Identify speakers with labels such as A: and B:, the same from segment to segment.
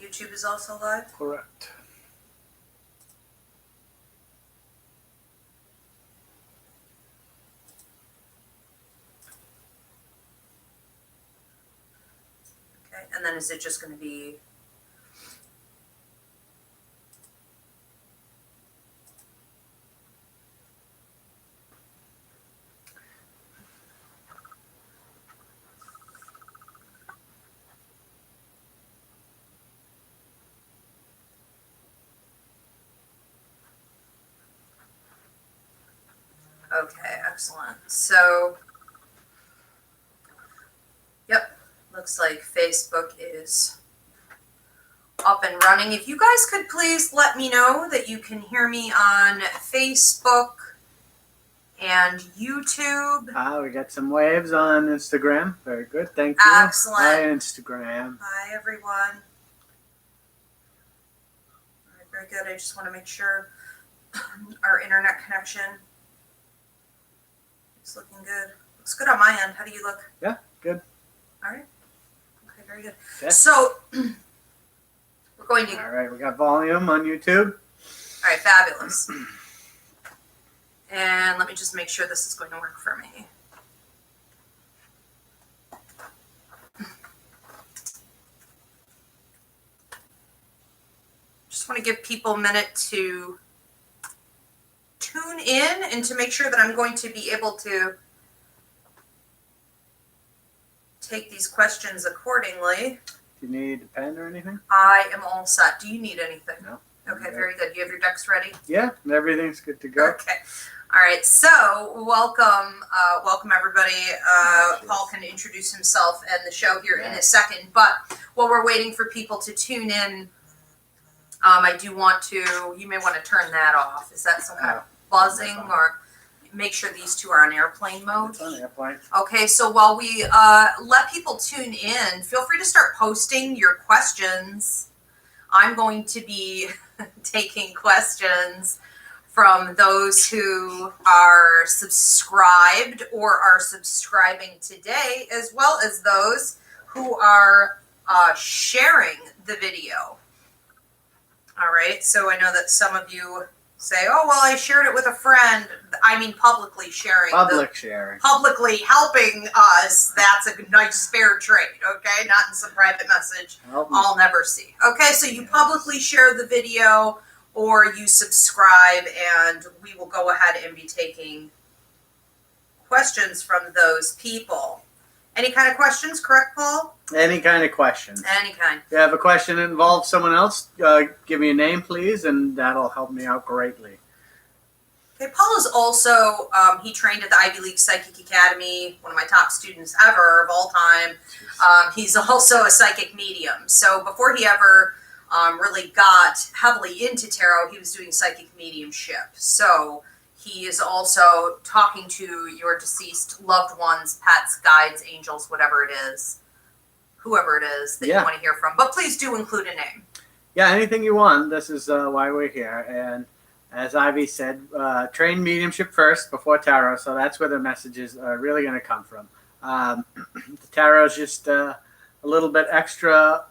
A: YouTube is also live?
B: Correct.
A: Okay, and then is it just going to be... Okay, excellent. So, yep, looks like Facebook is up and running. If you guys could please let me know that you can hear me on Facebook and YouTube.
B: We got some waves on Instagram. Very good, thank you.
A: Excellent.
B: Hi, Instagram.
A: Hi, everyone. All right, very good. I just want to make sure our internet connection is looking good. Looks good on my end. How do you look?
B: Yeah, good.
A: All right. Okay, very good.
B: Okay.
A: So, we're going to...
B: All right, we got volume on YouTube.
A: All right, fabulous. And let me just make sure this is going to work for me. Just want to give people a minute to tune in and to make sure that I'm going to be able to take these questions accordingly.
B: Do you need a pen or anything?
A: I am all set. Do you need anything?
B: No.
A: Okay, very good. You have your decks ready?
B: Yeah, everything's good to go.
A: Okay. All right. So, welcome everybody. Paul can introduce himself and the show here in a second. But while we're waiting for people to tune in, I do want to. You may want to turn that off. Is that some kind of buzzing, or make sure these two are on airplane mode?
B: It's on airplane.
A: Okay. So while we let people tune in, feel free to start posting your questions. I'm going to be taking questions from those who are subscribed or are subscribing today, as well as those who are sharing the video. All right, so I know that some of you say, oh, well, I shared it with a friend. I mean publicly sharing.
B: Sharing.
A: Publicly helping us. That's a nice fair trade, okay? Not in some private message I'll never see. Okay, so you publicly share the video or you subscribe, and we will go ahead and be taking questions from those people. Any kind of questions, correct, Paul?
B: Any kind of questions.
A: Any kind.
B: If you have a question that involves someone else, give me a name, please, and that'll help me out greatly.
A: Okay, Paul is also, he trained at the Ivy League Psychic Academy, one of my top students ever of all time. He's also a psychic medium. So before he ever really got heavily into tarot, he was doing psychic mediumship. So he is also talking to your deceased loved ones, pets, guides, angels, whatever it is, whoever it is that you want to hear from. But please do include a name.
B: Yeah, anything you want. This is why we're here. And as Ivy said, train mediumship first before tarot. So that's where the messages are really going to come from. The tarot is just a little bit extra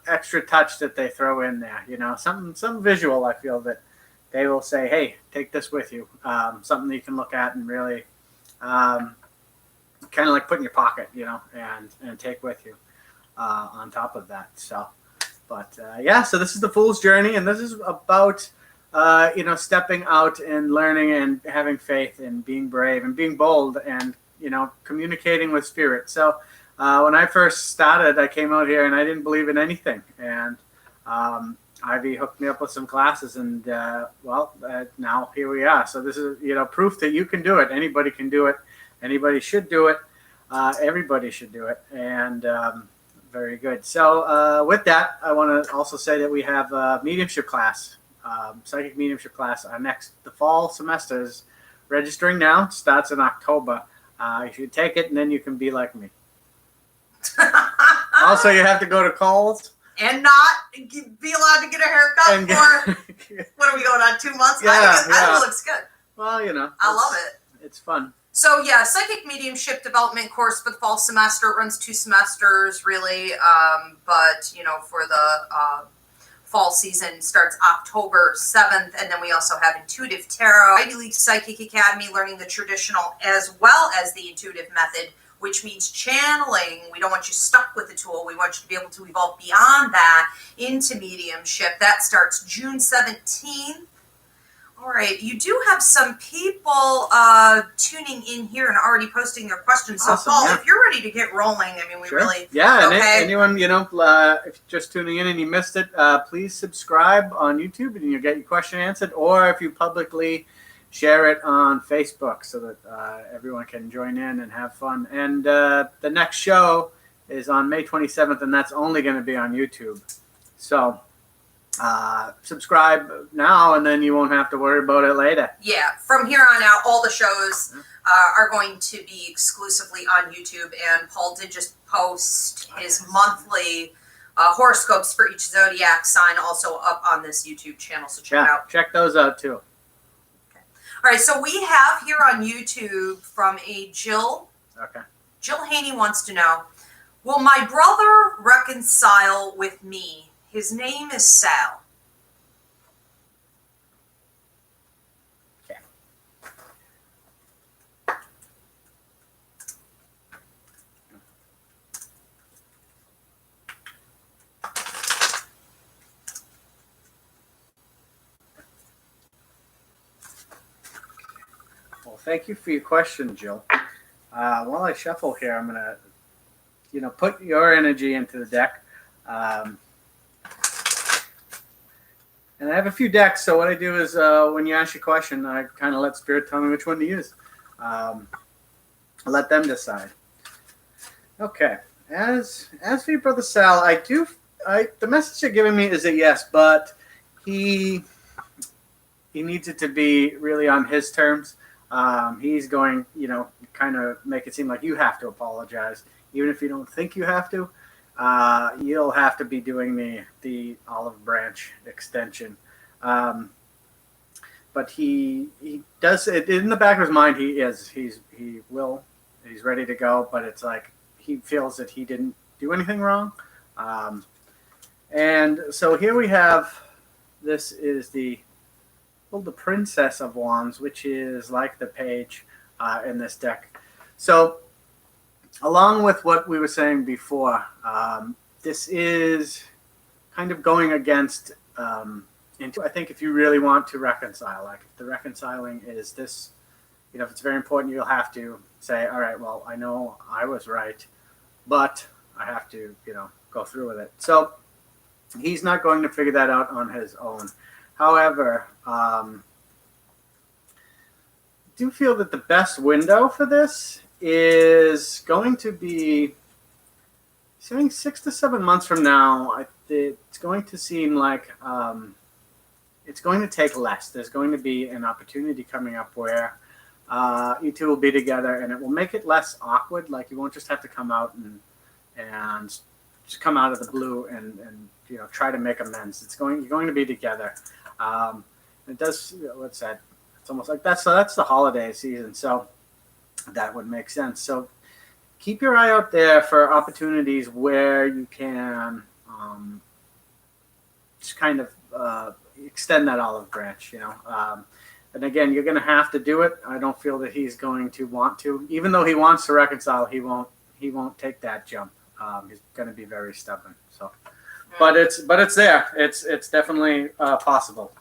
B: touch that they throw in there. You know, some visual. I feel that they will say, "Hey, take this with you." Something that you can look at and really, kind of like put in your pocket, you know, and take with you. On top of that, so, but so this is the Fool's Journey, and this is about stepping out and learning and having faith and being brave and being bold and communicating with spirit. So when I first started, I came out here and I didn't believe in anything, and Ivy hooked me up with some classes, and now here we are. So this is proof that you can do it. Anybody can do it. Anybody should do it. Everybody should do it, and very good. So with that, I want to also say that we have a mediumship class, psychic mediumship class. The fall semester is registering now. It starts in October. You should take it, and then you can be like me. Also, you have to go to Kohl's.
A: And not be allowed to get a haircut for, what are we going on, 2 months? I think it looks good.
B: Well,
A: I love it.
B: It's fun.
A: So, psychic mediumship development course for the fall semester. It runs 2 semesters, really. But, for the fall season starts October 7th. And then we also have Intuitive Tarot, Ivy League Psychic Academy, learning the traditional as well as the intuitive method, which means channeling. We don't want you stuck with the tool. We want you to be able to evolve beyond that into mediumship. That starts June 17th. All right, you do have some people tuning in here and already posting their questions. So,
B: awesome,
A: Paul,
B: yeah.
A: if you're ready to get rolling, I mean, we really...
B: Yeah,
A: okay.
B: And anyone, if you're just tuning in and you missed it, please subscribe on YouTube and you'll get your question answered. Or if you publicly share it on Facebook so that everyone can join in and have fun. And the next show is on May 27th, and that's only going to be on YouTube. So... subscribe now, and then you won't have to worry about it later.
A: Yeah, from here on out, all the shows are going to be exclusively on YouTube, and Paul did just post his monthly horoscopes for each zodiac sign also up on this YouTube channel, so check it out.
B: Check those out too.
A: Okay. All right, so we have here on YouTube from a Jill.
B: Okay.
A: Jill Haney wants to know, will my brother reconcile with me? His name is Sal.
B: Okay. Well, thank you for your question, Jill. While I shuffle here, I'm going to, put your energy into the deck. And I have a few decks, so what I do is when you ask your question, I kind of let Spirit tell me which one to use. I'll let them decide. Okay. As for your brother Sal, the message you're giving me is a yes, but he needs it to be really on his terms. He's going, kind of make it seem like you have to apologize, even if you don't think you have to. You'll have to be doing the olive branch extension. But he does it in the back of his mind. He's ready to go, but it's like he feels that he didn't do anything wrong. And so here we have, this is the Princess of Wands, which is like the page in this deck. So along with what we were saying before, this is kind of going against, I think if you really want to reconcile, like if the reconciling is this, if it's very important, you'll have to say, all right, well, I know I was right, but I have to, go through with it. So he's not going to figure that out on his own. However, I do feel that the best window for this is going to be, saying 6 to 7 months from now. It's going to seem like it's going to take less. There's going to be an opportunity coming up where you two will be together, and it will make it less awkward. Like you won't just have to come out and just come out of the blue and try to make amends. You're going to be together. It does. What's that? It's almost like that's the holiday season. So that would make sense. So keep your eye out there for opportunities where you can just kind of extend that olive branch, and again, you're going to have to do it. I don't feel that he's going to want to, even though he wants to reconcile, he won't take that jump. He's going to be very stubborn. So, but it's there. It's definitely possible.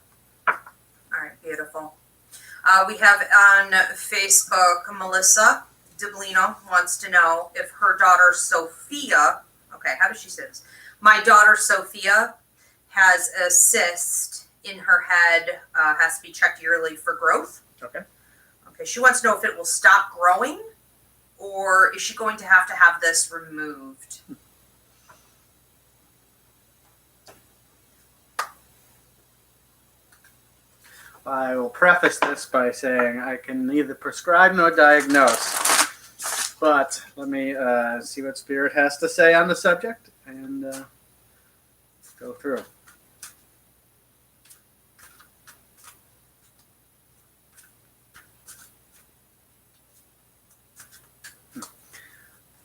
A: All right, beautiful. We have on Facebook, Melissa Diblino wants to know if her daughter Sophia, okay, how does she say this? My daughter Sophia has a cyst in her head, has to be checked yearly for growth.
B: Okay.
A: Okay, she wants to know if it will stop growing, or is she going to have this removed?
B: I will preface this by saying I can neither prescribe nor diagnose, but let me see what Spirit has to say on the subject, and let's go through.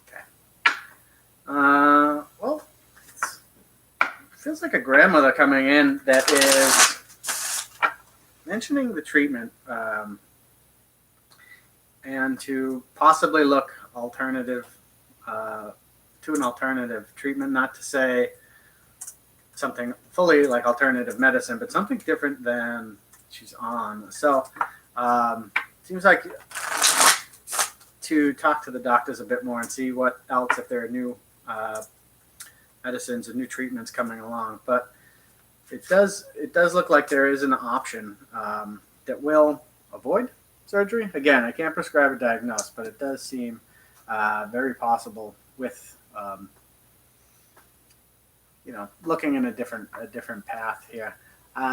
B: Okay. Well, feels like a grandmother coming in that is mentioning the treatment, and to possibly look alternative to an alternative treatment, not to say something fully like alternative medicine, but something different than she's on. So seems like to talk to the doctors a bit more and see what else, if there are new medicines and new treatments coming along. But it does look like there is an option that will avoid surgery. Again, I can't prescribe or diagnose, but it does seem very possible with looking in a different path here.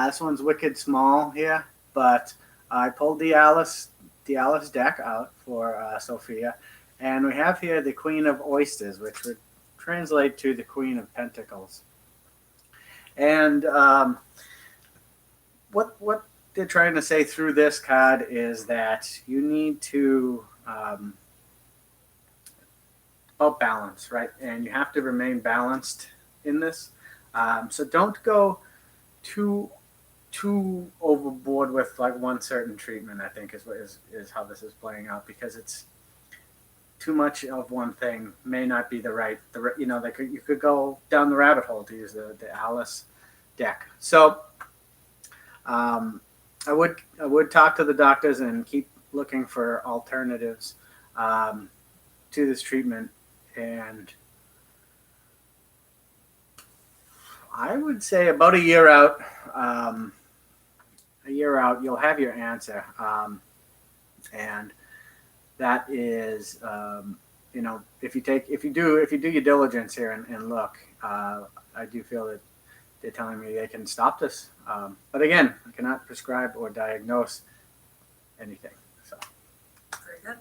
B: This one's wicked small here, but I pulled the Alice deck out for Sophia, and we have here the Queen of Oysters, which would translate to the Queen of Pentacles. And what they're trying to say through this card is that you need to about balance, right? And you have to remain balanced in this. So don't go too overboard with like one certain treatment, I think is how this is playing out, because it's too much of one thing may not be you could go down the rabbit hole, to use the Alice deck. So I would talk to the doctors and keep looking for alternatives to this treatment. And I would say about a year out, you'll have your answer. And that is, if you do your diligence here and look, I do feel that they're telling me they can stop this. But again, I cannot prescribe or diagnose anything. So.
A: Very good.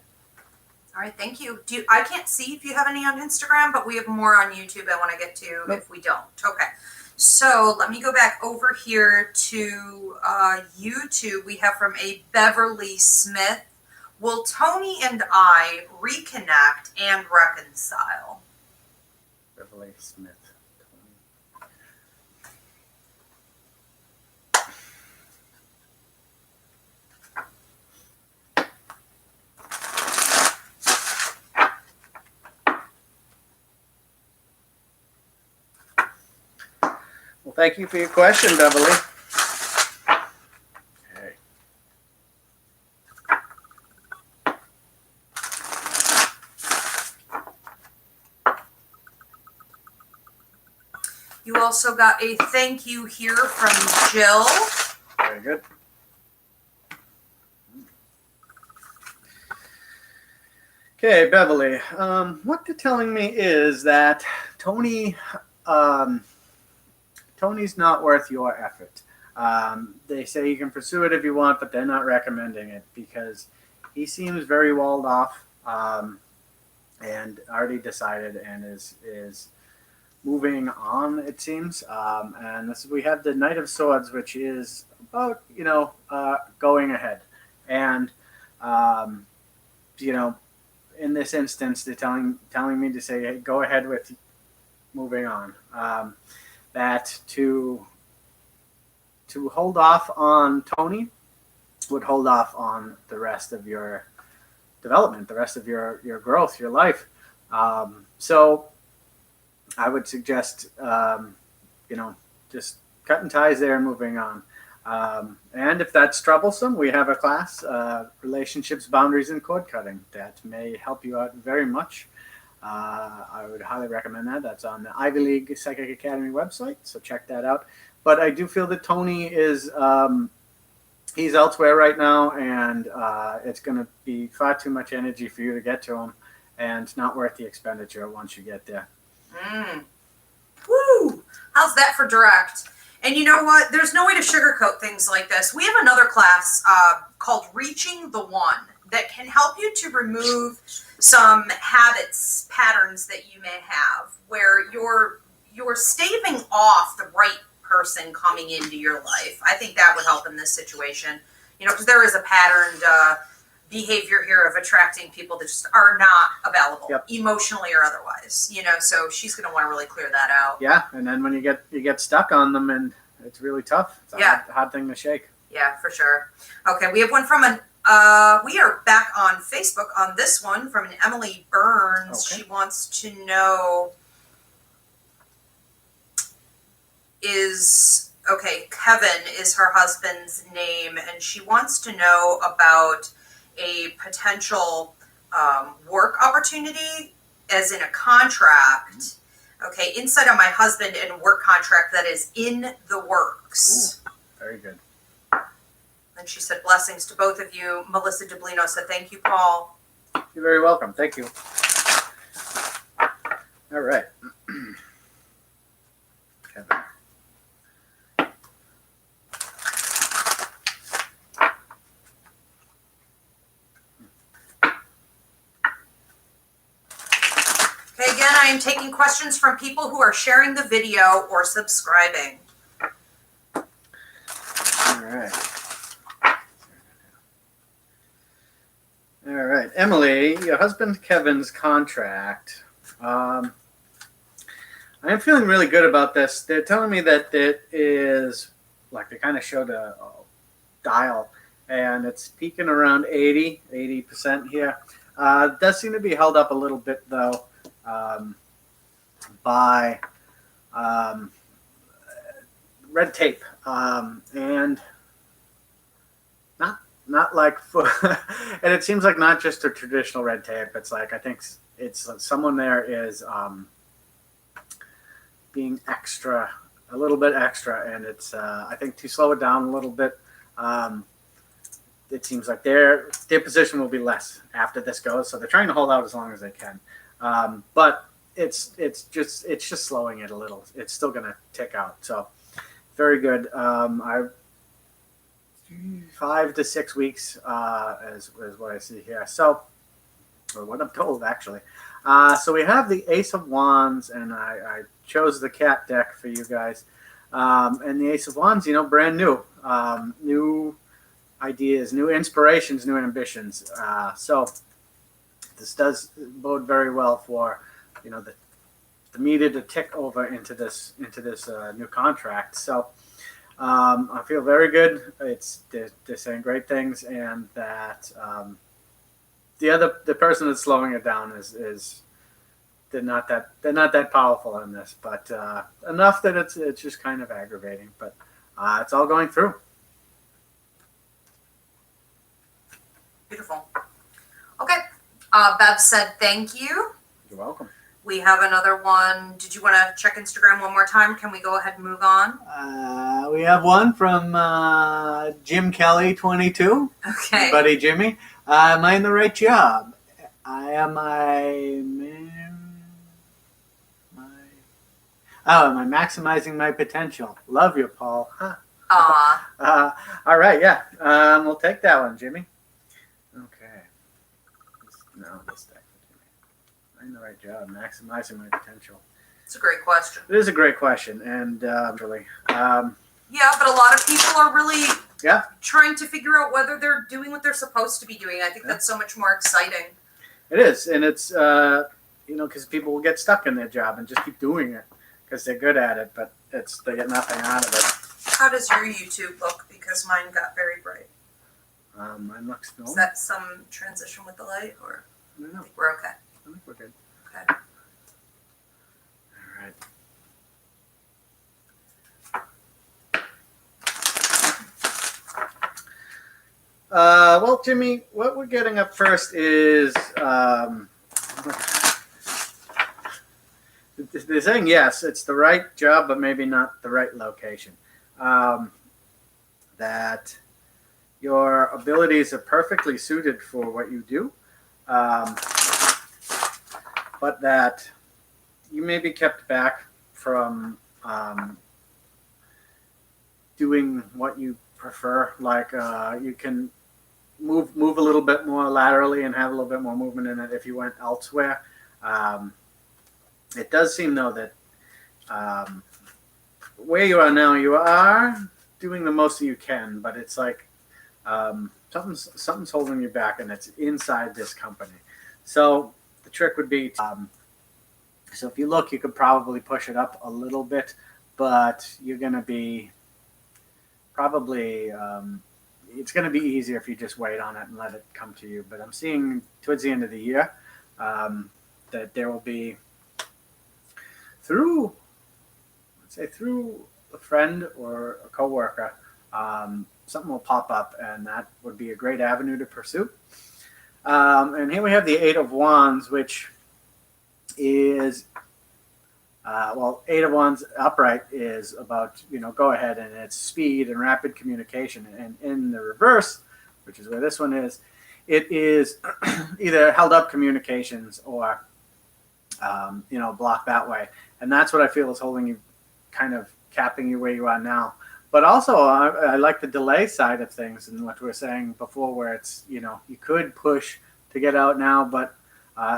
A: All right, thank you. I can't see if you have any on Instagram, but we have more on YouTube I want to get to if we don't. Okay. So let me go back over here to YouTube. We have from a Beverly Smith. Will Tony and I reconnect and reconcile?
B: Beverly Smith. Well, thank you for your question, Beverly. Okay.
A: You also got a thank you here from Jill.
B: Very good. Okay, Beverly. What they're telling me is that Tony's not worth your effort. They say you can pursue it if you want, but they're not recommending it because he seems very walled off and already decided and is moving on, it seems. And we have the Knight of Swords, which is about, going ahead. And, in this instance, they're telling me to say, hey, go ahead with moving on. That to hold off on Tony would hold off on the rest of your development, the rest of your growth, your life. So I would suggest, just cutting ties there and moving on. And if that's troublesome, we have a class, Relationships, Boundaries, and Cord Cutting, that may help you out very much. I would highly recommend that. That's on the Ivy League Psychic Academy website, so check that out. But I do feel that Tony is he's elsewhere right now, and it's going to be far too much energy for you to get to him, and it's not worth the expenditure once you get there.
A: Woo! How's that for direct? And you know what? There's no way to sugarcoat things like this. We have another class called Reaching the One that can help you to remove some habits, patterns that you may have where you're staving off the right person coming into your life. I think that would help in this situation, because there is a patterned behavior here of attracting people that just are not available,
B: Yep.
A: emotionally or otherwise. So she's going to want to really clear that out.
B: Yeah, and then when you get stuck on them, and it's really tough. It's a hard thing to shake.
A: Yeah, for sure. Okay, we have one from we are back on Facebook on this one from an Emily Burns.
B: Okay.
A: She wants to know Kevin is her husband's name, and she wants to know about a potential work opportunity, as in a contract. Okay, inside of my husband and work contract that is in the works.
B: Ooh, very good.
A: And she said, blessings to both of you. Melissa Dublino said, thank you, Paul.
B: You're very welcome. Thank you. All right. Kevin.
A: Okay, again, I am taking questions from people who are sharing the video or subscribing.
B: All right. All right. Emily, your husband Kevin's contract. I am feeling really good about this. They're telling me that it is, like, they kind of showed a dial, and it's peaking around 80% here. It does seem to be held up a little bit, though, by red tape, and not like and it seems like not just a traditional red tape. It's like, I think it's someone there is being extra, a little bit extra, and it's I think to slow it down a little bit. It seems like their position will be less after this goes, so they're trying to hold out as long as they can. But it's just slowing it a little. It's still going to tick out. So very good. 5 to 6 weeks is what I see here. So, or what I'm told, actually. So we have the Ace of Wands, and I chose the cat deck for you guys. And the Ace of Wands, brand new. New ideas, new inspirations, new ambitions. So this does bode very well for, the meter to tick over into this new contract. So I feel very good. They're saying great things, and that the person that's slowing it down is they're not that powerful in this, but enough that it's just kind of aggravating. But it's all going through.
A: Beautiful. Okay. Bev said thank you.
B: You're welcome.
A: We have another one. Did you want to check Instagram one more time? Can we go ahead and move on?
B: We have one from Jim Kelly 22.
A: Okay.
B: Hey, buddy Jimmy. Am I in the right job? Am I maximizing my potential? Love you, Paul. Huh. All right, yeah. We'll take that one, Jimmy. Okay. This deck for Jimmy. Am I in the right job? Maximizing my potential.
A: It's a great question.
B: It is a great question, and really.
A: Yeah, but a lot of people are really trying to figure out whether they're doing what they're supposed to be doing. I think that's so much more exciting.
B: It is, and it's because people will get stuck in their job and just keep doing it because they're good at it, but they get nothing out of it.
A: How does your YouTube look? Because mine got very bright.
B: Mine looks normal.
A: Is that some transition with the light, or
B: I don't know.
A: I think we're okay?
B: I think we're good.
A: Okay.
B: All right. Well, Jimmy, what we're getting up first is they're saying yes, it's the right job, but maybe not the right location. That your abilities are perfectly suited for what you do, but that you may be kept back from doing what you prefer. Like you can move a little bit more laterally and have a little bit more movement in it if you went elsewhere. It does seem, though, that where you are now, you are doing the most that you can, but it's like some something's holding you back, and it's inside this company. So the trick would be, so if you look, you could probably push it up a little bit, but you're going to be probably, it's going to be easier if you just wait on it and let it come to you. But I'm seeing towards the end of the year that there will be through a friend or a coworker, something will pop up, and that would be a great avenue to pursue. And here we have the Eight of Wands, which is, Eight of Wands upright is about, go ahead, and it's speed and rapid communication. And in the reverse, which is where this one is, it is either held up communications or, blocked that way. And that's what I feel is holding you, kind of capping you where you are now. But also, I like the delay side of things, and what we were saying before, where it's, you could push to get out now, but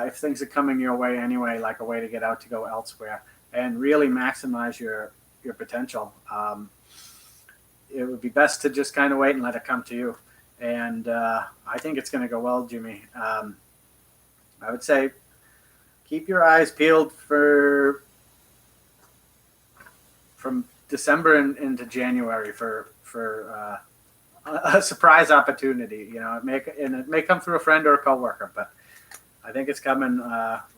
B: if things are coming your way anyway, like a way to get out to go elsewhere and really maximize your potential, it would be best to just kind of wait and let it come to you. And I think it's going to go well, Jimmy. I would say keep your eyes peeled from December into January for a surprise opportunity. It may come through a friend or a coworker, but I think it's coming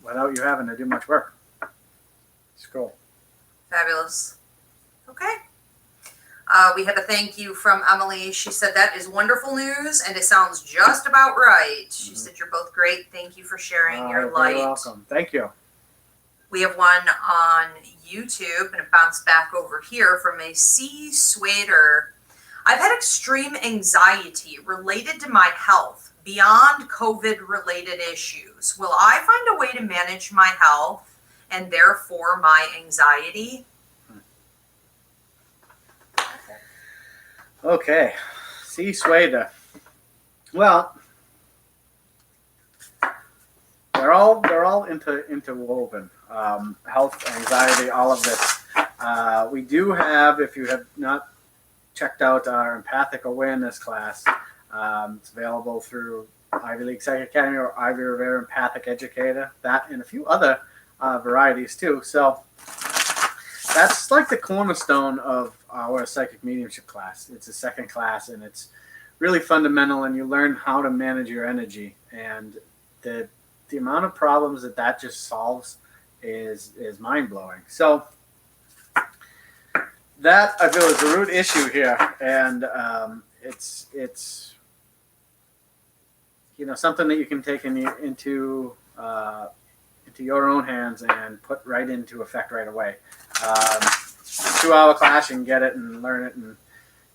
B: without you having to do much work. It's cool.
A: Fabulous. Okay. We have a thank you from Emily. She said, that is wonderful news, and it sounds just about right. She said, you're both great. Thank you for sharing your light.
B: You're welcome. Thank you.
A: We have one on YouTube, and it bounced back over here from a C. Swader. I've had extreme anxiety related to my health beyond COVID-related issues. Will I find a way to manage my health and therefore my anxiety?
B: Okay. C. Swader. Well, they're all interwoven. Health, anxiety, all of this. We do have, if you have not checked out our empathic awareness class, it's available through Ivy League Psychic Academy or Ivy Rivera Empathic Educator, that and a few other varieties too. So that's like the cornerstone of our psychic mediumship class. It's a second class, and it's really fundamental, and you learn how to manage your energy. And the amount of problems that just solves is mind-blowing. So that, I feel, is the root issue here, and it's something that you can take into your own hands and put right into effect right away. 2-hour class, you can get it and learn it, and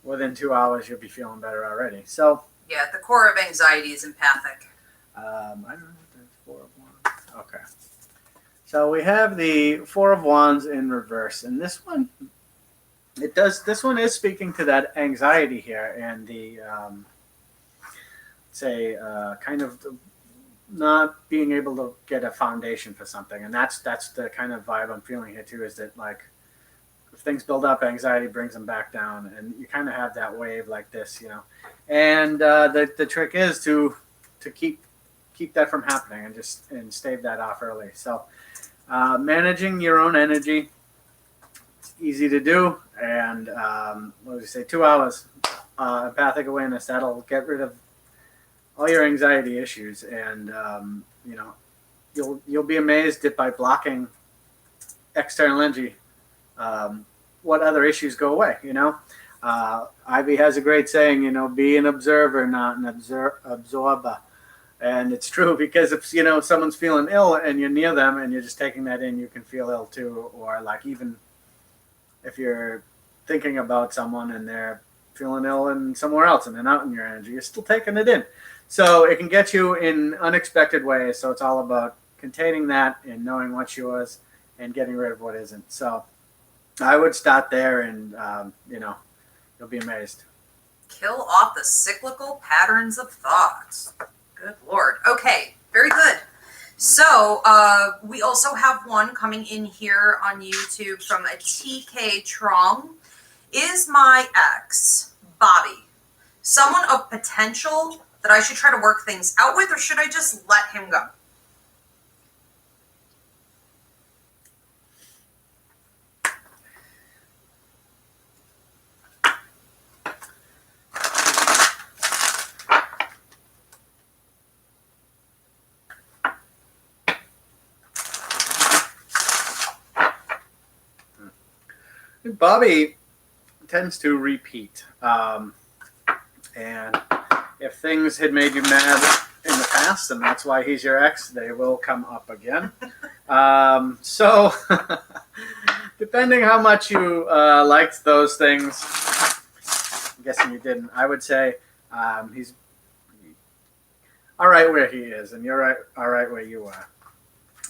B: within 2 hours you'll be feeling better already. So
A: yeah, the core of anxiety is empathic.
B: I don't know what the Four of Wands. Okay. So we have the Four of Wands in reverse, and this one is speaking to that anxiety here, and the kind of not being able to get a foundation for something. And that's the kind of vibe I'm feeling here too, is that, like, if things build up, anxiety brings them back down, and you kind of have that wave like this, and the trick is to keep that from happening and stave that off early. So managing your own energy, it's easy to do. And what did you say, 2 hours empathic awareness, that'll get rid of all your anxiety issues. And you'll be amazed that by blocking external energy, what other issues go away. Ivy has a great saying, be an observer, not an absorber. And it's true, because if someone's feeling ill and you're near them and you're just taking that in, you can feel ill too. Or like, even if you're thinking about someone and they're feeling ill and somewhere else and they're not in your energy, you're still taking it in. So it can get you in unexpected ways. So it's all about containing that and knowing what's yours and getting rid of what isn't. So I would start there, and you'll be amazed.
A: Kill off the cyclical patterns of thoughts. Good Lord. Okay, very good. So we also have one coming in here on YouTube from a TK Trong. Is my ex, Bobby, someone of potential that I should try to work things out with, or should I just let him go?
B: Bobby tends to repeat. And if things had made you mad in the past, and that's why he's your ex, they will come up again. So, depending how much you liked those things, I'm guessing you didn't, I would say he's all right where he is, and you're right, all right where you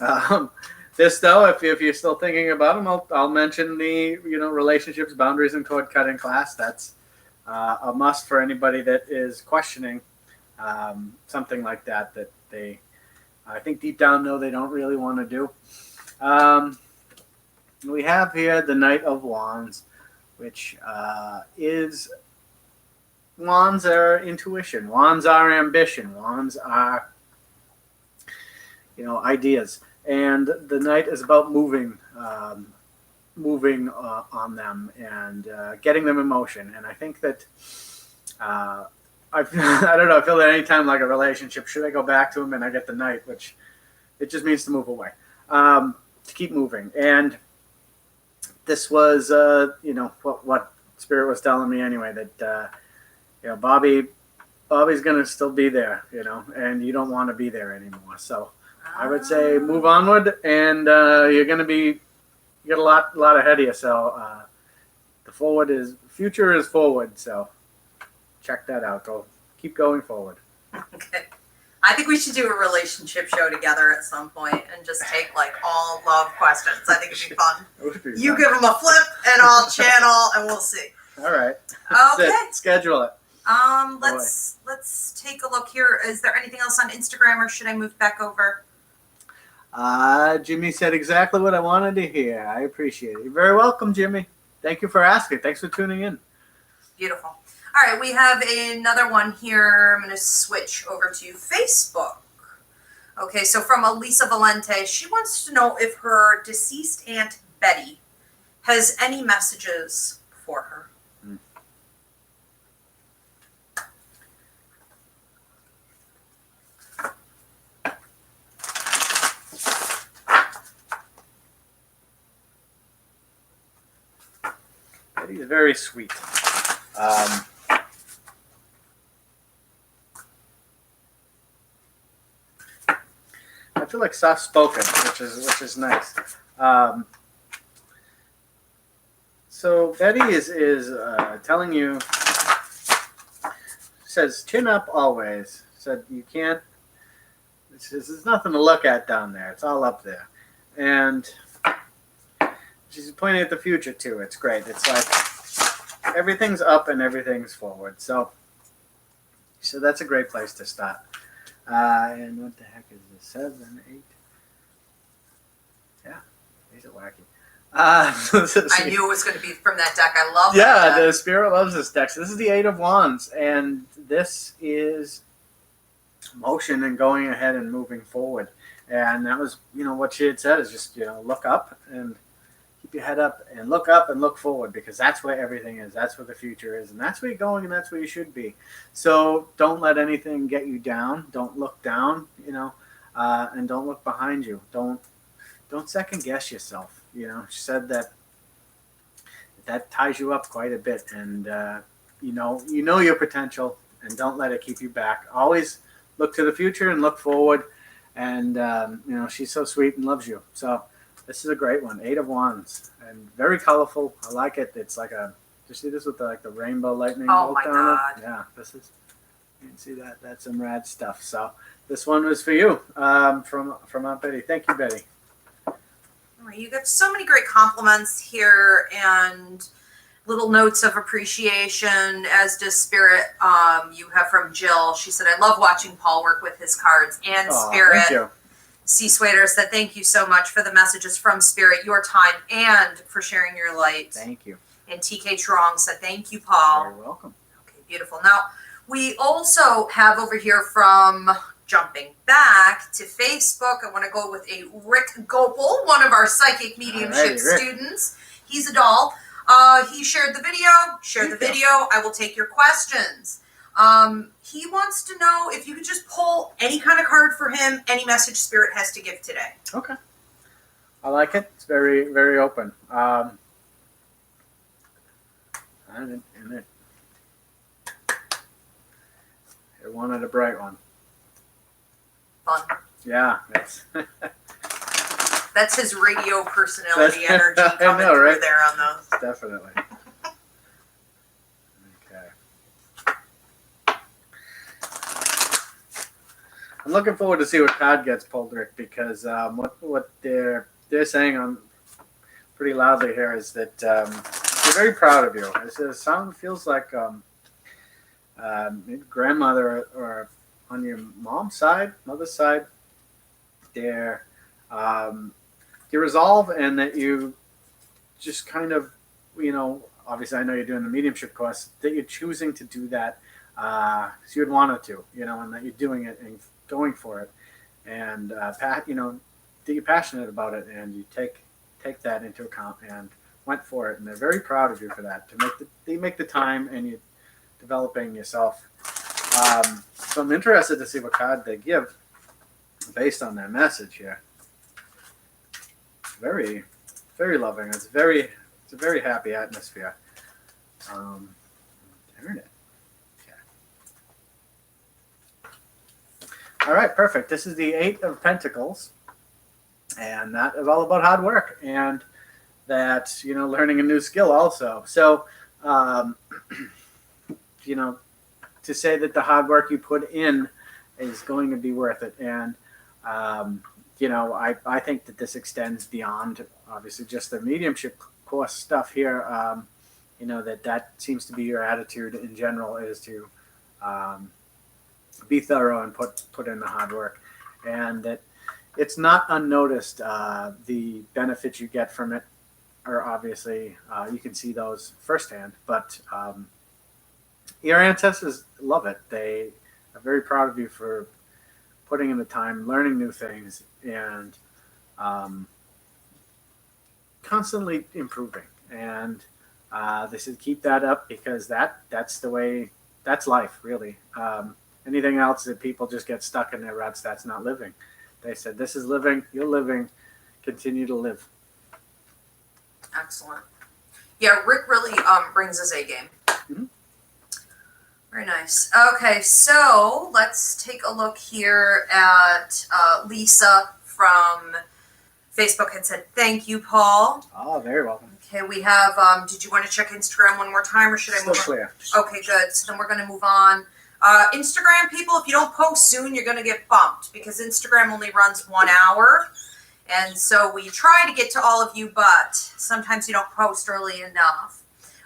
B: are. This, though, if you're still thinking about him, I'll mention the relationships, boundaries, and cord cutting class. That's a must for anybody that is questioning something like that they, I think deep down know they don't really want to do. We have here the Knight of Wands, which is wands are intuition, wands are ambition, wands are ideas. And the Knight is about moving on them and getting them in motion. And I think that I don't know. I feel that anytime like a relationship, should I go back to him and I get the Knight, which it just means to move away, to keep moving. And this was what Spirit was telling me anyway, that Bobby's going to still be there, and you don't want to be there anymore. So I would say move onward, and you got a lot ahead of you. So the future is forward. So check that out. Keep going forward.
A: Okay. I think we should do a relationship show together at some point and just take all love questions. I think it'd be fun. You give them a flip, and I'll channel, and we'll see.
B: All right.
A: Okay.
B: Schedule it.
A: Let's take a look here. Is there anything else on Instagram, or should I move back over?
B: Jimmy said exactly what I wanted to hear. I appreciate it. You're very welcome, Jimmy. Thank you for asking. Thanks for tuning in.
A: Beautiful. All right, we have another one here. I'm going to switch over to Facebook. Okay, so from Elisa Valente, she wants to know if her deceased Aunt Betty has any messages for her.
B: Betty's very sweet. I feel like soft-spoken, which is nice. So Betty is telling you, says chin up always. Said you can't. There's nothing to look at down there. It's all up there, and she's pointing at the future too. It's great. It's like everything's up and everything's forward. So that's a great place to start. And what the heck is this? 7, 8. Yeah, these are wacky.
A: I knew it was going to be from that deck. I love that.
B: Yeah, the Spirit loves this deck. So this is the 8 of Wands, and this is motion and going ahead and moving forward. And that was, what she had said is just, look up and keep your head up and look forward, because that's where everything is. That's where the future is, and that's where you're going, and that's where you should be. So don't let anything get you down. Don't look down, and don't look behind you. Don't second guess yourself. She said that ties you up quite a bit, and you know your potential, and don't let it keep you back. Always look to the future and look forward, and she's so sweet and loves you. So this is a great one, 8 of Wands, and very colorful. I like it. It's like you see this with the rainbow lightning bolt down it? Yeah, this is, you can see that. That's some rad stuff. So this one was for you, from Aunt Betty. Thank you, Betty.
A: You get so many great compliments here and little notes of appreciation, as does Spirit. You have from Jill. She said, I love watching Paul work with his cards. And Spirit.
B: Thank you.
A: C. Swader said, thank you so much for the messages from Spirit, your time, and for sharing your light.
B: Thank you.
A: And TK Trong said, thank you, Paul.
B: You're welcome.
A: Okay, beautiful. Now, We also have over here from jumping back to Facebook. I want to go with a Rick Gopel, one of our psychic mediumship students. He's a doll. He shared the video. Share the video. I will take your questions. He wants to know if you could just pull any kind of card for him, any message Spirit has to give today.
B: Okay. I like it. It's very, very open. It wanted a bright one.
A: Fun.
B: Yeah,
A: that's his radio personality energy coming through there on those.
B: Definitely. Okay. I'm looking forward to see what card gets pulled, Rick, because what they're saying on pretty loudly here is that they're very proud of you. It sound feels like grandmother or on your mom's side, mother's side, your resolve, and that you just kind of, obviously I know you're doing the mediumship course, that you're choosing to do that because you had wanted to, and that you're doing it and going for it, and that you're passionate about it, and you take that into account and went for it, and they're very proud of you for that. They make the time, and you're developing yourself. So I'm interested to see what card they give based on that message here. Very, very loving. It's a very happy atmosphere. Darn it. Okay. All right, perfect. This is the 8 of Pentacles, and that is all about hard work and that, learning a new skill also. So, to say that the hard work you put in is going to be worth it. And, I think that this extends beyond, obviously, just the mediumship course stuff here. That seems to be your attitude in general, is to be thorough and put in the hard work. And that it's not unnoticed, the benefits you get from it are obviously, you can see those firsthand, but your ancestors love it. They are very proud of you for putting in the time, learning new things, and constantly improving. And they should keep that up, because that's the way, that's life, really. Anything else that people just get stuck in their ruts, that's not living. They said, this is living, you're living, continue to live.
A: Excellent. Yeah, Rick really brings his A game. Mm-hmm. Very nice. Okay, so let's take a look here at Lisa from Facebook had said, thank you, Paul.
B: Oh, very welcome.
A: Okay, we have, did you want to check Instagram one more time, or should I move on?
B: Clear.
A: Okay, good. So then we're going to move on. Instagram people, if you don't post soon, you're going to get bumped, because Instagram only runs 1 hour. And so we try to get to all of you, but sometimes you don't post early enough.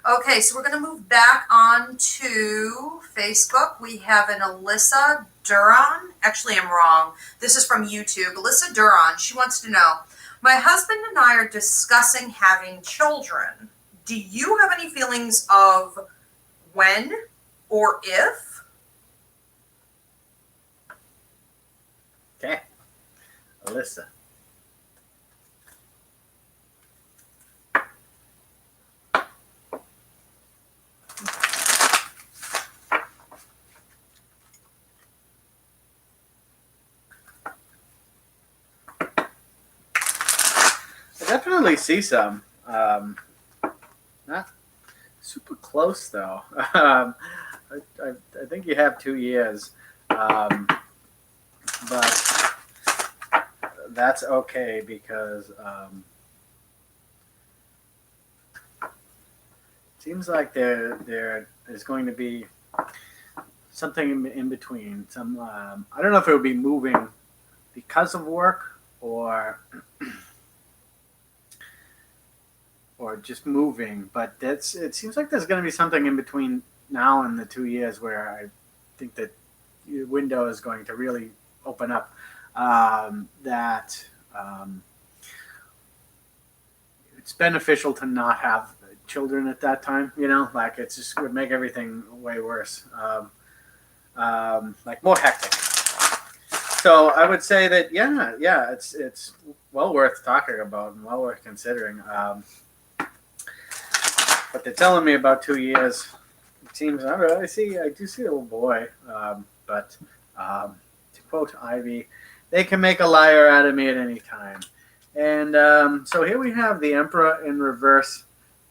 A: Okay, so we're going to move back on to Facebook. We have an Alyssa Duran. Actually, I'm wrong. This is from YouTube. Alyssa Duran, she wants to know, my husband and I are discussing having children. Do you have any feelings of when or if?
B: Okay, Alyssa. Definitely see some. Not super close though. I think you have 2 years, but that's okay, because it seems like there is going to be something in between. Some I don't know if it would be moving because of work, or just moving, but it seems like there's going to be something in between now and the 2 years where I think that your window is going to really open up. It's beneficial to not have children at that time, like it's just would make everything way worse. like more hectic. So I would say that it's well worth talking about and well worth considering. But they're telling me about 2 years. It seems I do see a little boy, but to quote Ivy, they can make a liar out of me at any time. And so here we have the Emperor in reverse,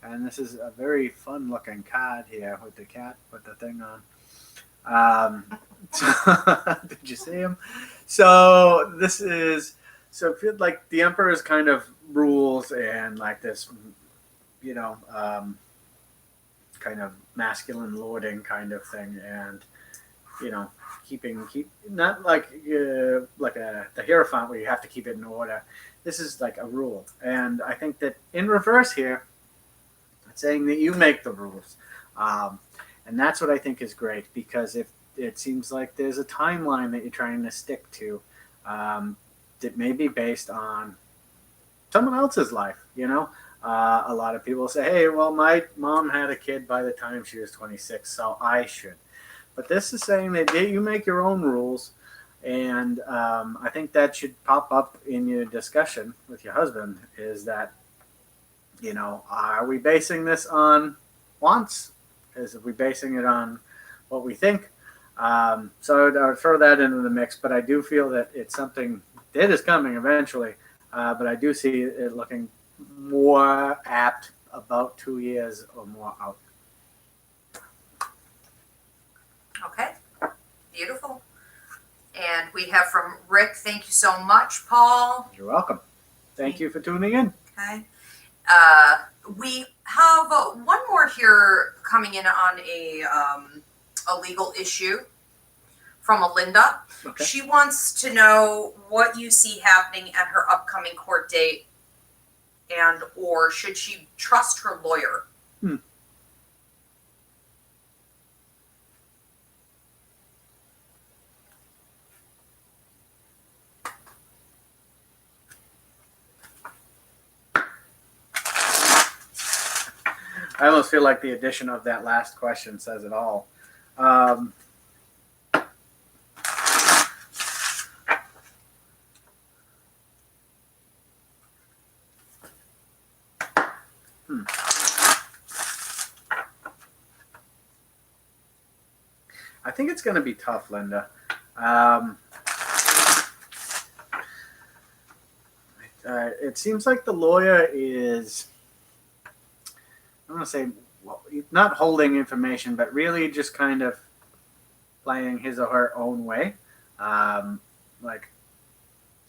B: and this is a very fun-looking card here with the cat with the thing on. Did you see him? So this is I feel like the Emperor is kind of rules and like this, kind of masculine lording kind of thing, and keep not like the Hierophant where you have to keep it in order. This is like a rule, and I think that in reverse here, it's saying that you make the rules, and that's what I think is great, because if it seems like there's a timeline that you're trying to stick to, that may be based on someone else's life. A lot of people say, hey, well, my mom had a kid by the time she was 26, so I should. But this is saying that you make your own rules, and I think that should pop up in your discussion with your husband, is that, are we basing this on wants? Are we basing it on what we think? So I would throw that into the mix, but I do feel that it's something that is coming eventually, but I do see it looking more apt about 2 years or more out.
A: Okay, beautiful. And we have from Rick, thank you so much, Paul.
B: You're welcome. Thank you for tuning in.
A: Okay. We have one more here coming in on a legal issue from Alinda.
B: Okay.
A: She wants to know what you see happening at her upcoming court date, and or should she trust her lawyer?
B: I almost feel like the addition of that last question says it all. I think it's going to be tough, Linda. It seems like the lawyer is, I want to say, well, not holding information, but really just kind of playing his or her own way. Like,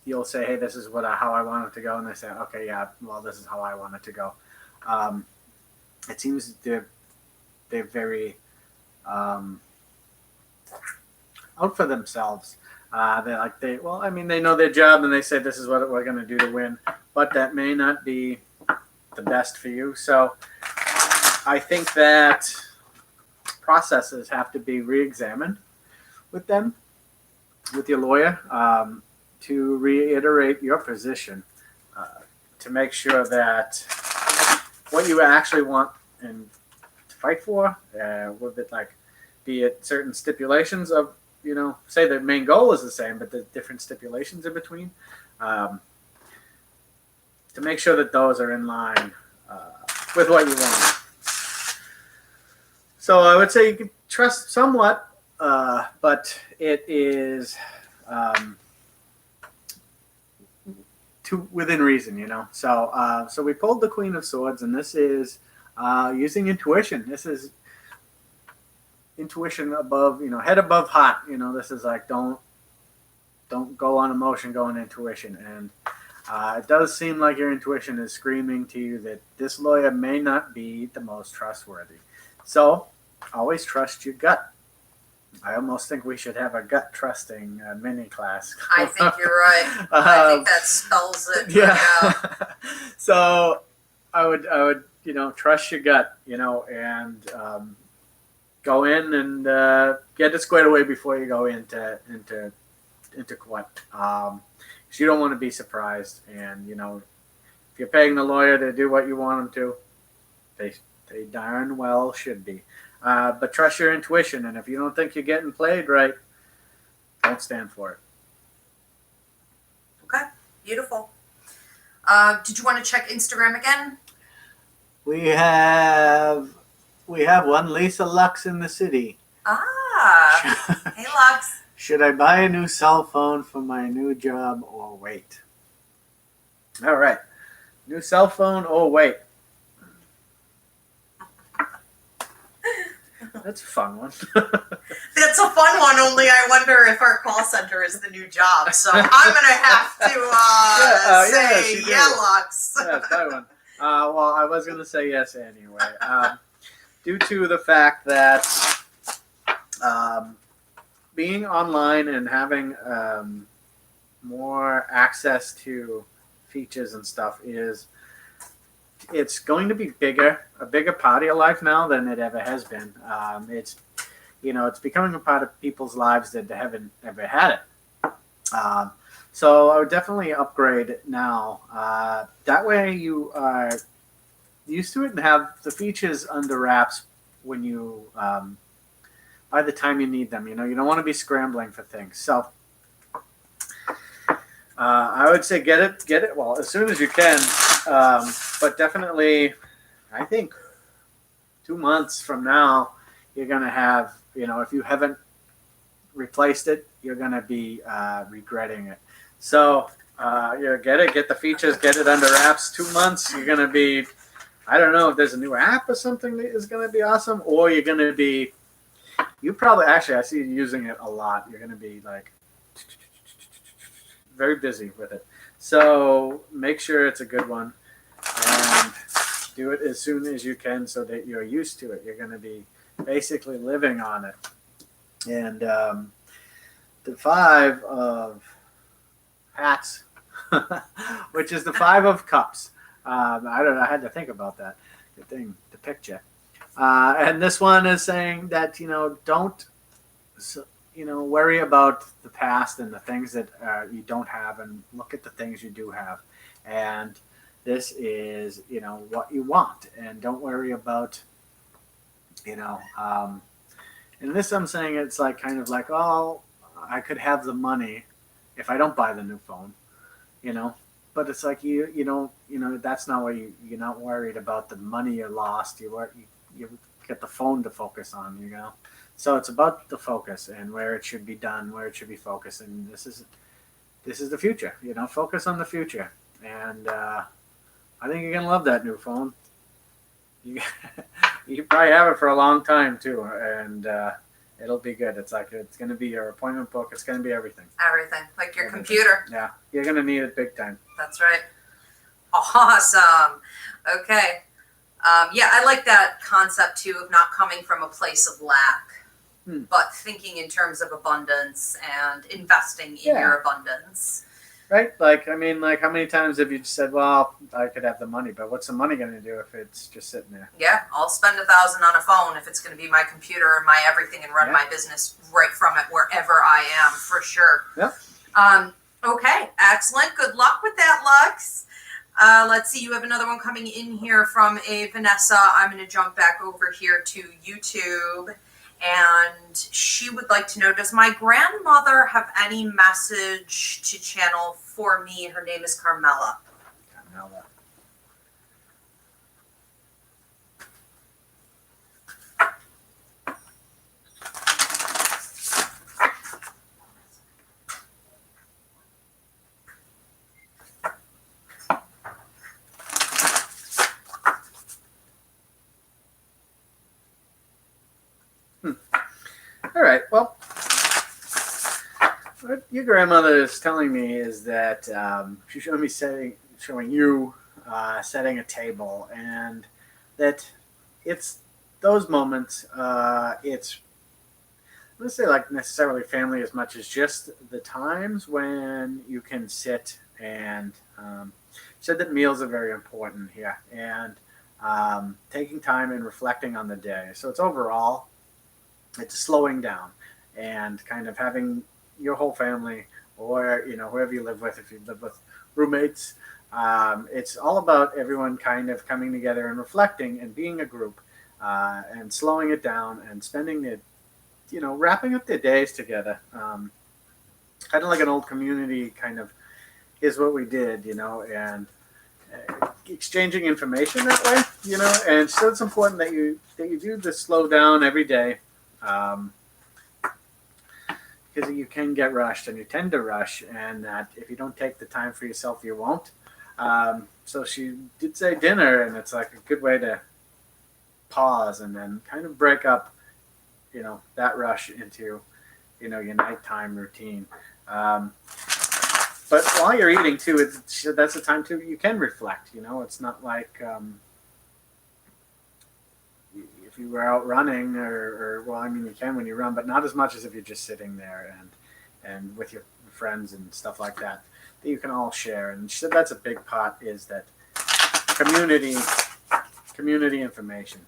B: you'll say, hey, this is how I want it to go. And they say, okay, yeah, well, this is how I want it to go. It seems they're very out for themselves. They know their job and they say, this is what we're going to do to win. But that may not be the best for you. So I think that processes have to be re-examined with them, with your lawyer, to reiterate your position, to make sure that what you actually want and to fight for, would it be it certain stipulations of, say the main goal is the same, but the different stipulations in between, to make sure that those are in line with what you want. So I would say you can trust somewhat, but it is within reason, So so we pulled the Queen of Swords, and this is using intuition. This is intuition above, head above heart. This is like don't go on emotion, go on intuition. And it does seem like your intuition is screaming to you that this lawyer may not be the most trustworthy. So always trust your gut. I almost think we should have a gut trusting mini class.
A: I think you're right. I think that spells it.
B: Yeah. So I would trust your gut, and go in and get it squared away before you go into court. Because you don't want to be surprised, and if you're paying the lawyer to do what you want them to, they darn well should be. But trust your intuition, and if you don't think you're getting played right, don't stand for it.
A: Okay, beautiful. Did you want to check Instagram again?
B: We have one Lisa Lux in the city.
A: Ah, hey Lux.
B: Should I buy a new cell phone for my new job or wait? All right, new cell phone or wait. That's a fun one.
A: That's a fun one, only I wonder if our call center is the new job. So I'm going to have to say, yeah, Lux.
B: Yeah, that one. Well, I was going to say yes anyway. Due to the fact that being online and having more access to features and stuff it's going to be a bigger part of your life now than it ever has been. It's becoming a part of people's lives that they haven't ever had it. So I would definitely upgrade now. That way you are used to it and have the features under wraps when you, by the time you need them. You don't want to be scrambling for things. So I would say get it. Well, as soon as you can. But definitely, I think 2 months from now, you're going to have, if you haven't replaced it, you're going to be regretting it. So, get the features, get it under wraps. 2 months, you're going to be, I don't know if there's a new app or something that is going to be awesome, or you're going to be, I see you using it a lot. You're going to be like very busy with it. So make sure it's a good one and do it as soon as you can so that you're used to it. You're going to be basically living on it. And the 5 of hats, which is the 5 of cups. I had to think about that. Good thing to picture. And this one is saying that, don't worry about the past and the things that you don't have, and look at the things you do have. And this is, what you want. And don't worry about, and this I'm saying it's like kind of like, oh, I could have the money if I don't buy the new phone, But it's like you don't, that's not what you're not worried about the money you lost. You get the phone to focus on, So it's about the focus and where it should be done, where it should be focused, and this is the future. Focus on the future, and I think you're gonna love that new phone. You probably have it for a long time too, and it'll be good. It's gonna be your appointment book. It's gonna be everything.
A: Everything, like your computer.
B: Yeah, you're gonna need it big time.
A: That's right. Awesome. Okay. Yeah, I like that concept too of not coming from a place of lack, but thinking in terms of abundance and investing in your abundance.
B: Right? How many times have you said, well, I could have the money, but what's the money going to do if it's just sitting there?
A: Yeah, I'll spend $1,000 on a phone if it's going to be my computer and my everything and run my business right from it wherever I am, for sure.
B: Yep.
A: Okay, excellent. Good luck with that, Lux. Let's see, you have another one coming in here from a Vanessa. I'm going to jump back over here to YouTube. And she would like to know, does my grandmother have any message to channel for me? Her name is Carmela.
B: Carmela. All right. Well, what your grandmother is telling me is that she's showing you setting a table, and that it's those moments. It's let's say like necessarily family as much as just the times when you can sit and said that meals are very important here, and taking time and reflecting on the day. So it's overall. It's slowing down and kind of having your whole family or, whoever you live with, if you live with roommates, it's all about everyone kind of coming together and reflecting and being a group. and slowing it down and spending it, wrapping up their days together. Kind of like an old community kind of, here's what we did, and exchanging information that way, and so it's important that you do the slow down every day, because you can get rushed and you tend to rush, and that if you don't take the time for yourself, you won't. So she did say dinner, and it's like a good way to pause and then kind of break up, that rush into, your nighttime routine. But while you're eating too, that's the time too you can reflect. It's not like if you were out running, or well, I mean, you can when you run, but not as much as if you're just sitting there and with your friends and stuff like that you can all share. And she said that's a big part, is that community information,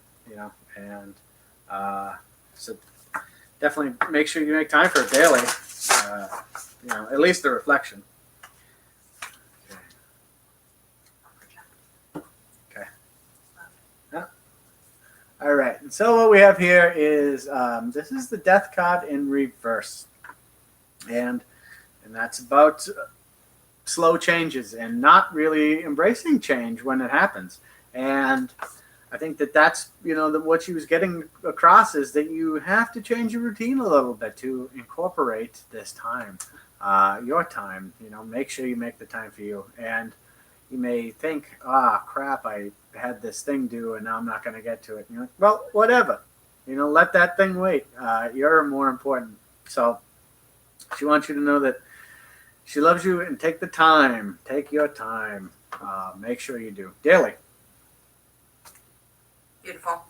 B: and so definitely make sure you make time for it daily, at least the reflection. Okay. Yeah. All right. And so what we have here is, this is the Death card in reverse, and that's about slow changes and not really embracing change when it happens. And I think that's, what she was getting across is that you have to change your routine a little bit to incorporate this time, your time. Make sure you make the time for you. And you may think, crap, I had this thing due and now I'm not going to get to it. And you're like, well, whatever. Let that thing wait. You're more important. So she wants you to know that she loves you, and take the time. Take your time. Make sure you do daily.
A: Beautiful.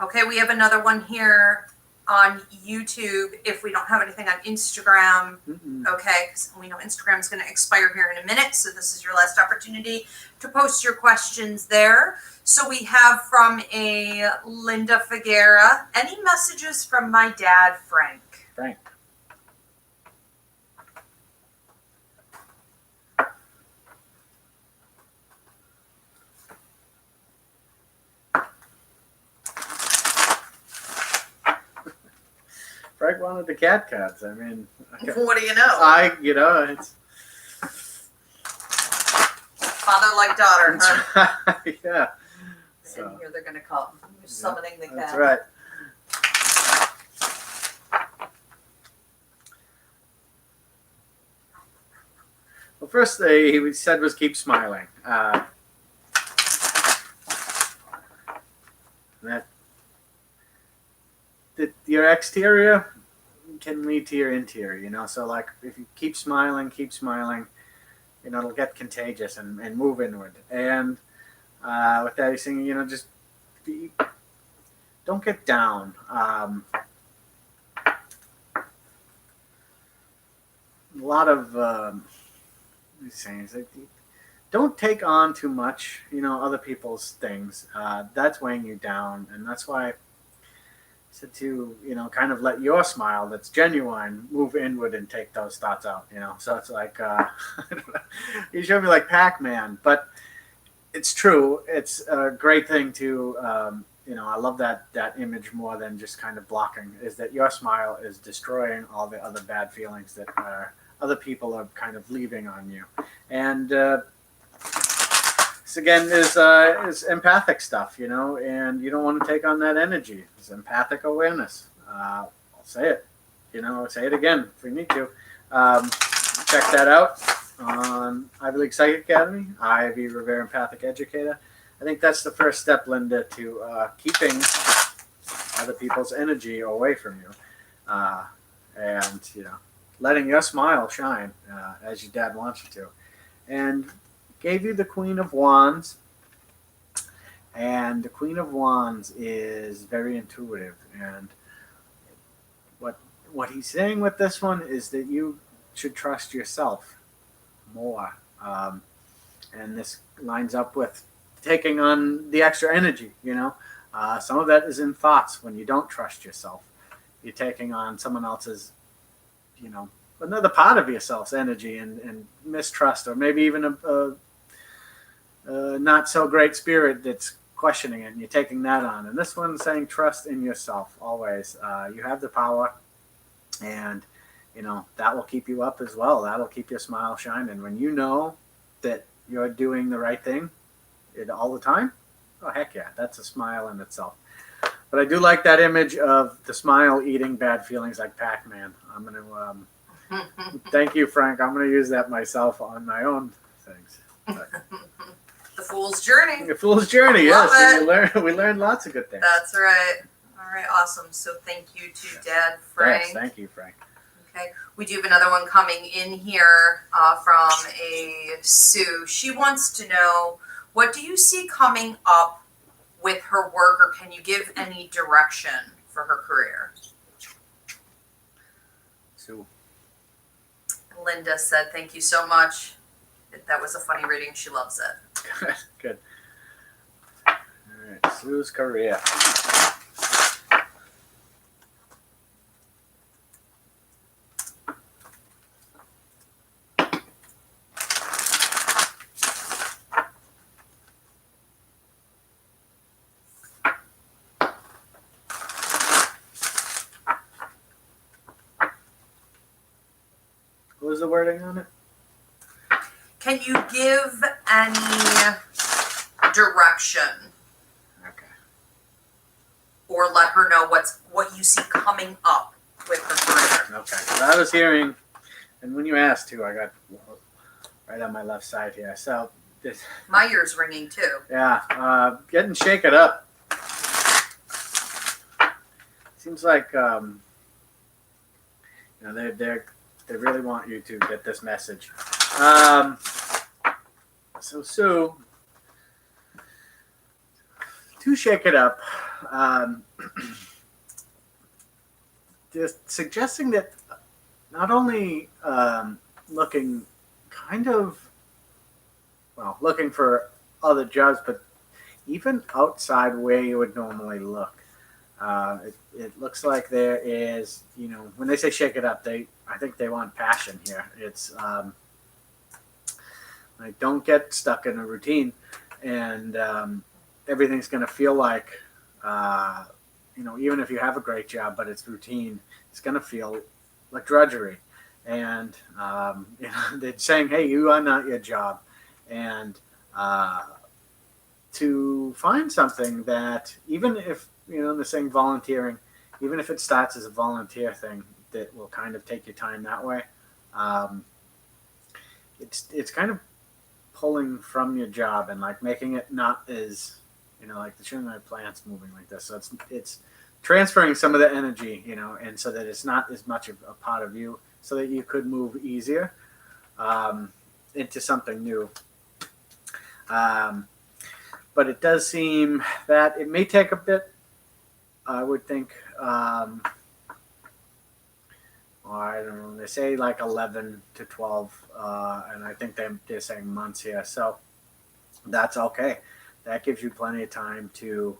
A: Okay, we have another one here on YouTube. If we don't have anything on Instagram, okay, because we know Instagram is going to expire here in a minute, so this is your last opportunity to post your questions there. So we have from a Linda Figuera, any messages from my dad, Frank?
B: Frank. Frank wanted the cat cards. I mean,
A: what do you know?
B: It's
A: father like daughter, huh?
B: Yeah.
A: So. And here they're going to call summoning the cat.
B: That's right. Well, first he said was keep smiling. That your exterior can lead to your interior, so like if you keep smiling, it'll get contagious and move inward. And with that, he's saying, just don't get down. A lot of he's saying is like, don't take on too much, other people's things. That's weighing you down, and that's why. So to, kind of let your smile that's genuine move inward and take those thoughts out, So it's like, you showed me like Pac-Man, but it's true. It's a great thing to, I love that image more than just kind of blocking, is that your smile is destroying all the other bad feelings that other people are kind of leaving on you. And this again is empathic stuff, and you don't want to take on that energy. It's empathic awareness. I'll say it, say it again if we need to. Check that out on Ivy League Psychic Academy, Ivy Rivera Empathic Educator. I think that's the first step, Linda, to keeping other people's energy away from you, and letting your smile shine as your dad wants you to. And gave you the Queen of Wands, and the Queen of Wands is very intuitive. And what he's saying with this one is that you should trust yourself more, and this lines up with taking on the extra energy. Some of that is in thoughts. When you don't trust yourself, you're taking on someone else's, another part of yourself's energy and mistrust, or maybe even a not so great spirit that's questioning it and you're taking that on. And this one's saying trust in yourself always. You have the power, and that will keep you up as well. That'll keep your smile shining when you know that you're doing the right thing all the time. Oh, heck yeah, that's a smile in itself. But I do like that image of the smile eating bad feelings like Pac-Man. I'm going to thank you, Frank. I'm going to use that myself on my own things.
A: The Fool's Journey.
B: The Fool's Journey,
A: Love
B: yes.
A: it.
B: We learn lots of good things.
A: That's right. All right, awesome. So thank you to Dad, Frank.
B: Yes, thank you, Frank.
A: Okay, we do have another one coming in here from a Sue. She wants to know, what do you see coming up with her work, or can you give any direction for her career?
B: Sue.
A: Linda said, thank you so much. That was a funny reading. She loves it.
B: Good. All right, Sue's career. What was the wording on it?
A: Can you give any direction?
B: Okay.
A: Or let her know what you see coming up with her career?
B: Okay. So I was hearing, and when you asked too, I got right on my left side here. So this.
A: My ear's ringing too.
B: Yeah. Getting shake it up. Seems like they really want you to get this message. So Sue, to shake it up, just suggesting that not only looking for other jobs, but even outside where you would normally look. It looks like there is, when they say shake it up, I think they want passion here. It's like, don't get stuck in a routine, and everything's going to feel like, even if you have a great job, but it's routine, it's going to feel like drudgery. And they're saying, hey, you are not your job. And to find something that, even if, they're saying volunteering, even if it starts as a volunteer thing that will kind of take your time that way, it's kind of pulling from your job and like making it not as, like the shouldn't have plants moving like this. So it's transferring some of the energy, and so that it's not as much of a part of you, so that you could move easier into something new. But it does seem that it may take a bit, I would think, I don't know, they say like 11 to 12, and I think they're saying months here. So that's okay. That gives you plenty of time to,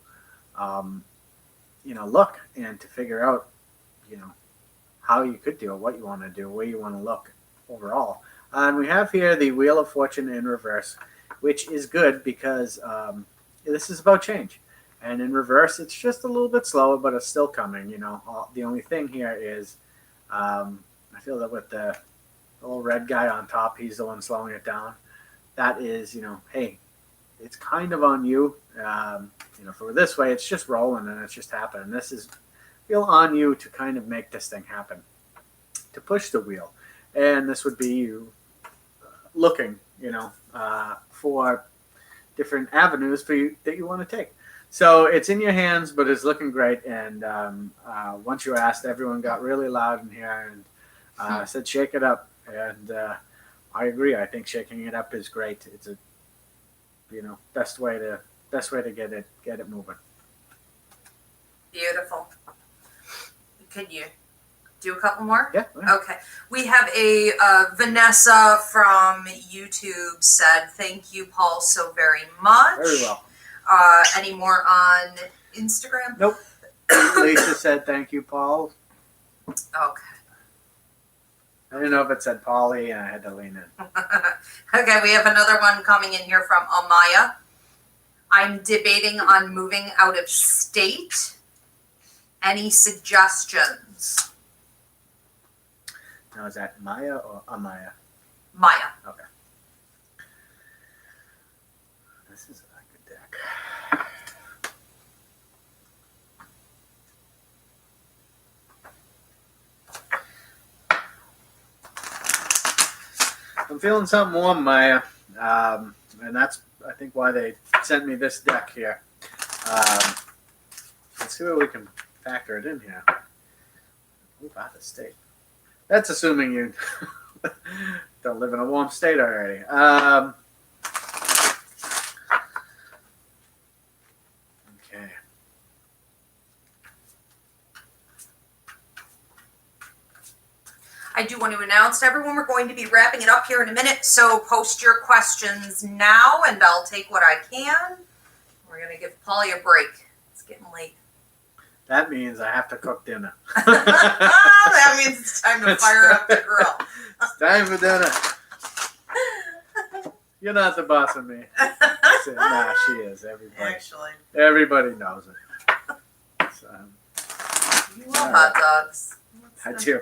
B: look and to figure out, how you could do it, what you want to do, where you want to look overall. And we have here the Wheel of Fortune in reverse, which is good because this is about change. And in reverse, it's just a little bit slower, but it's still coming. The only thing here is, I feel that with the little red guy on top, he's the one slowing it down. That is, hey, it's kind of on you. For this way, it's just rolling and it's just happening. This is feel on you to kind of make this thing happen, to push the wheel. And this would be you looking, for different avenues for you that you want to take. So it's in your hands, but it's looking great. And once you asked, everyone got really loud in here and said, shake it up. And I agree. I think shaking it up is great. It's a, best way to get it moving.
A: Beautiful. Can you do a couple more?
B: Yeah.
A: Okay. We have a Vanessa from YouTube said, thank you, Paul, so very much.
B: Very well.
A: Any more on Instagram?
B: Nope. Lisa said, thank you, Paul.
A: Okay.
B: I didn't know if it said Polly, and I had to lean in.
A: Okay, we have another one coming in here from Amaya. I'm debating on moving out of state. Any suggestions?
B: Now, is that Maya or Amaya?
A: Maya.
B: Okay. This is a good deck. I'm feeling something warm, Maya, and that's, I think, why they sent me this deck here. Let's see what we can factor it in here. Move out of state. That's assuming you don't live in a warm state already. Okay.
A: I do want to announce to everyone we're going to be wrapping it up here in a minute, so post your questions now and I'll take what I can. We're going to give Polly a break. It's getting late.
B: That means I have to cook dinner.
A: That means it's time to fire up the grill.
B: It's time for dinner. You're not the boss of me. Nah, she is. Everybody knows it. So,
A: You love hot dogs.
B: I do.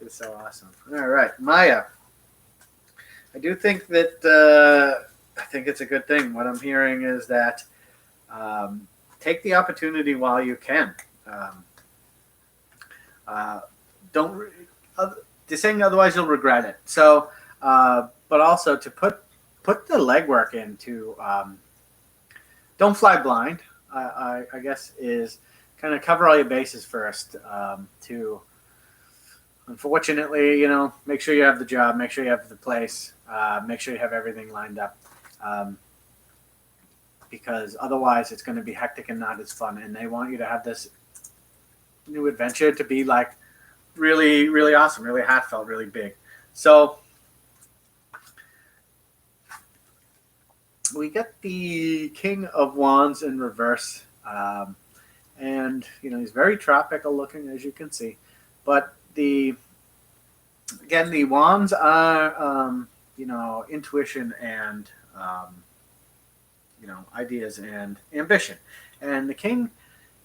B: It's so awesome. All right, Maya. I do think that I think it's a good thing. What I'm hearing is that take the opportunity while you can. Don't saying otherwise you'll regret it. So, but also to put the legwork into. Don't fly blind. I guess is kind of cover all your bases first. Unfortunately, make sure you have the job, make sure you have the place, make sure you have everything lined up. Because otherwise it's going to be hectic and not as fun. And they want you to have this new adventure to be like really, really awesome, really heartfelt, really big. So we get the King of Wands in reverse. And, he's very tropical looking, as you can see. But the wands are, intuition and, ideas and ambition. And the king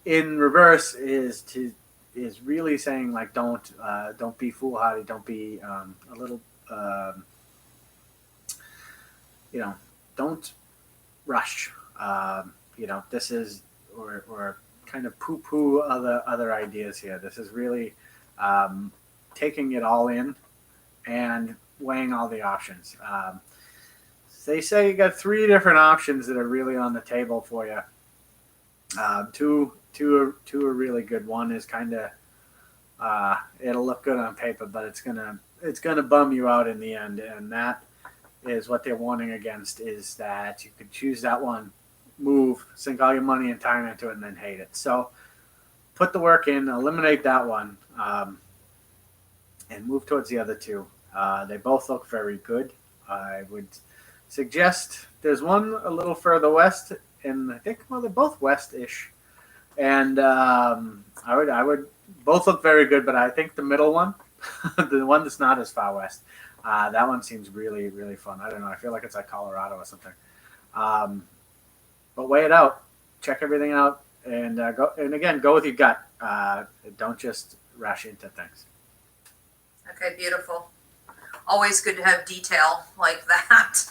B: in reverse is really saying, like, don't be foolhardy. Don't be a little, don't rush. This is, or kind of poo-poo other ideas here. This is really taking it all in and weighing all the options. They say you got 3 different options that are really on the table for you. Two are really good. One is kind of it'll look good on paper, but it's gonna bum you out in the end, and that is what they're warning against. Is that you could choose that one, move, sink all your money and time into it, and then hate it. So put the work in, eliminate that one, and move towards the other 2. They both look very good. I would suggest there's one a little further west, and I think they're both west-ish. And I would both look very good, but I think the middle one, the one that's not as far west, that one seems really, really fun. I don't know. I feel like it's like Colorado or something. But weigh it out, check everything out, and go with your gut. Don't just rush into things.
A: Okay, beautiful. Always good to have detail like that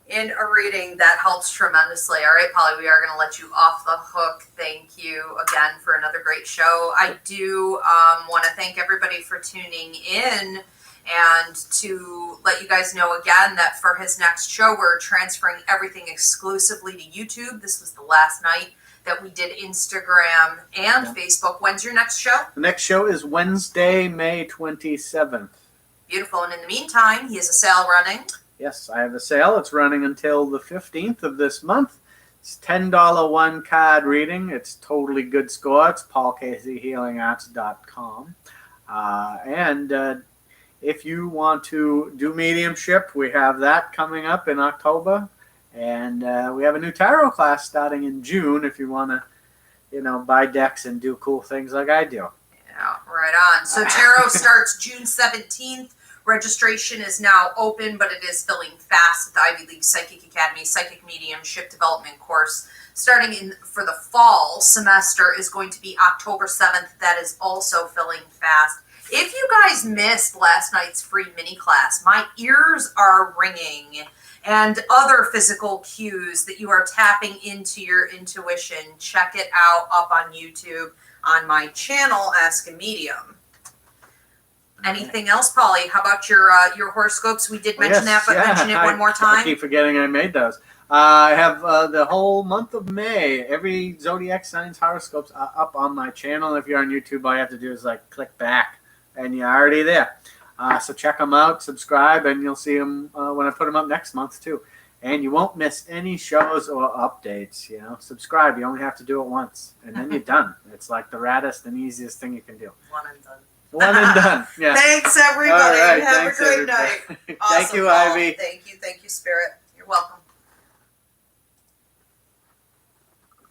A: in a reading. That helps tremendously. All right, Polly, we are going to let you off the hook. Thank you again for another great show. I do want to thank everybody for tuning in, and to let you guys know again that for his next show, we're transferring everything exclusively to YouTube. This was the last night that we did Instagram and Facebook. When's your next show?
B: The next show is Wednesday, May 27th.
A: Beautiful. And in the meantime, he has a sale running.
B: Yes, I have a sale. It's running until the 15th of this month. It's $10 one card reading. It's totally good score. It's paulcaseyhealingarts.com. And if you want to do mediumship, we have that coming up in October. And we have a new tarot class starting in June if you want to, buy decks and do cool things like I do.
A: Yeah, right on. So tarot starts June 17th. Registration is now open, but it is filling fast at the Ivy League Psychic Academy Psychic Mediumship Development course. Starting for the fall semester is going to be October 7th. That is also filling fast. If you guys missed last night's free mini class, my ears are ringing, and other physical cues that you are tapping into your intuition. Check it out up on YouTube on my channel, Ask a Medium. Anything else, Polly? How about your horoscopes? We did mention that, but mention it one more time.
B: I keep forgetting I made those. I have the whole month of May. Every zodiac signs horoscopes are up on my channel. If you're on YouTube, all you have to do is like click back, and you're already there. So check them out, subscribe, and you'll see them when I put them up next month too. And you won't miss any shows or updates. You know, subscribe. You only have to do it once, and then you're done. It's like the raddest and easiest thing you can do.
A: One and done.
B: One and done. Yeah.
A: Thanks, everybody.
B: All right,
A: Have
B: thanks,
A: a great
B: everybody.
A: night.
B: Thank you, Ivy.
A: Thank you, Spirit. You're welcome.